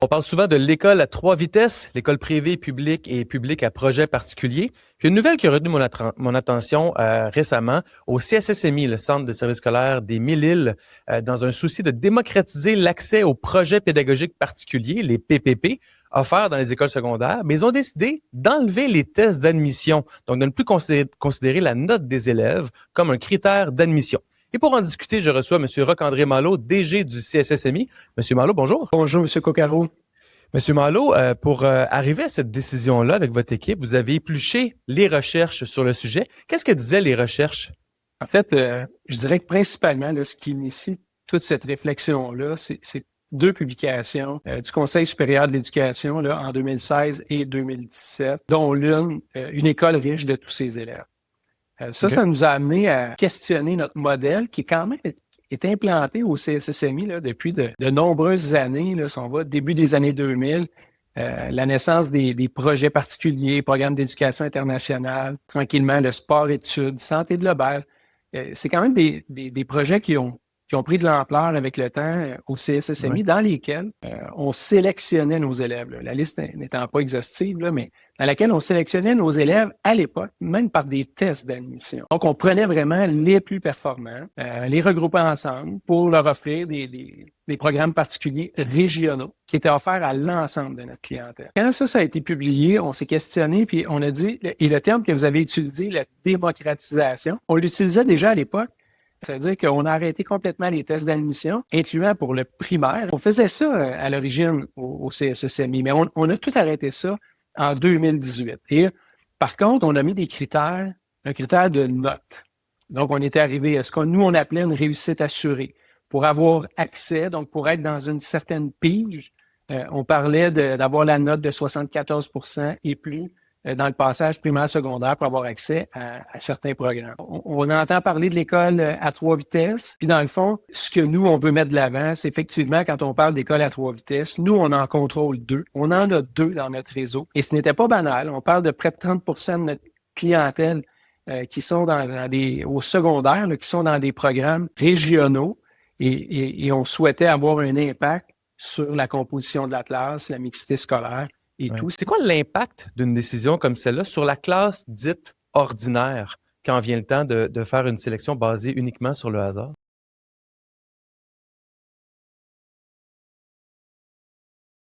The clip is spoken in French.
On parle souvent de l'école à trois vitesses, l'école privée, publique et publique à projet particulier. Puis une nouvelle qui a retenu mon attention récemment, au CSSMI, le Centre de services scolaires des Mille-Îles, dans un souci de démocratiser l'accès aux projets pédagogiques particuliers, les PPP, offerts dans les écoles secondaires, mais ils ont décidé d'enlever les tests d'admission, donc de ne plus considérer la note des élèves comme un critère d'admission. Et pour en discuter, je reçois M. Roch-André Malo, DG du CSSMI. M. Malo, bonjour. Bonjour, M. Coccaro. Monsieur Malo, pour arriver à cette décision-là avec votre équipe, vous avez épluché les recherches sur le sujet. Qu'est-ce que disaient les recherches? En fait, je dirais que principalement, là, ce qui initie toute cette réflexion-là, c'est deux publications du Conseil supérieur de l'éducation là, en 2016 et 2017, dont l'une, une école riche de tous ses élèves. Ça nous a amené à questionner notre modèle qui quand même est implanté au CSSMI là, depuis de nombreuses années. Là, si on va début des années 2000, la naissance des projets particuliers, programmes d'éducation internationale, tranquillement le sport-études, santé globale. C'est quand même des projets qui ont pris de l'ampleur avec le temps au CSSMI, dans lesquels on sélectionnait nos élèves. Là. La liste n'étant pas exhaustive, là, mais dans laquelle on sélectionnait nos élèves à l'époque, même par des tests d'admission. Donc, on prenait vraiment les plus performants, les regroupait ensemble pour leur offrir des programmes particuliers régionaux qui étaient offerts à l'ensemble de notre clientèle. Quand ça a été publié, on s'est questionné, puis on a dit, et le terme que vous avez utilisé, la démocratisation, on l'utilisait déjà à l'époque. Ça veut dire qu'on a arrêté complètement les tests d'admission, incluant pour le primaire. On faisait ça à l'origine au CSSMI, mais on a tout arrêté ça en 2018. Et par contre, on a mis des critères, un critère de note. Donc, on était arrivé à ce qu'on nous, on appelait une réussite assurée. Pour avoir accès, donc pour être dans une certaine pige, on parlait d'avoir la note de 74% et plus dans le passage primaire-secondaire pour avoir accès à certains programmes. On entend parler de l'école à trois vitesses, puis dans le fond, ce que nous, on veut mettre de l'avant, c'est effectivement, quand on parle d'école à trois vitesses, nous, on en contrôle deux. On en a deux dans notre réseau. Et ce n'était pas banal. On parle de près de 30% de notre clientèle qui sont au secondaire, là, qui sont dans des programmes régionaux, et on souhaitait avoir un impact sur la composition de la classe, la mixité scolaire, et tout. C'est quoi l'impact d'une décision comme celle-là sur la classe dite ordinaire quand vient le temps de faire une sélection basée uniquement sur le hasard?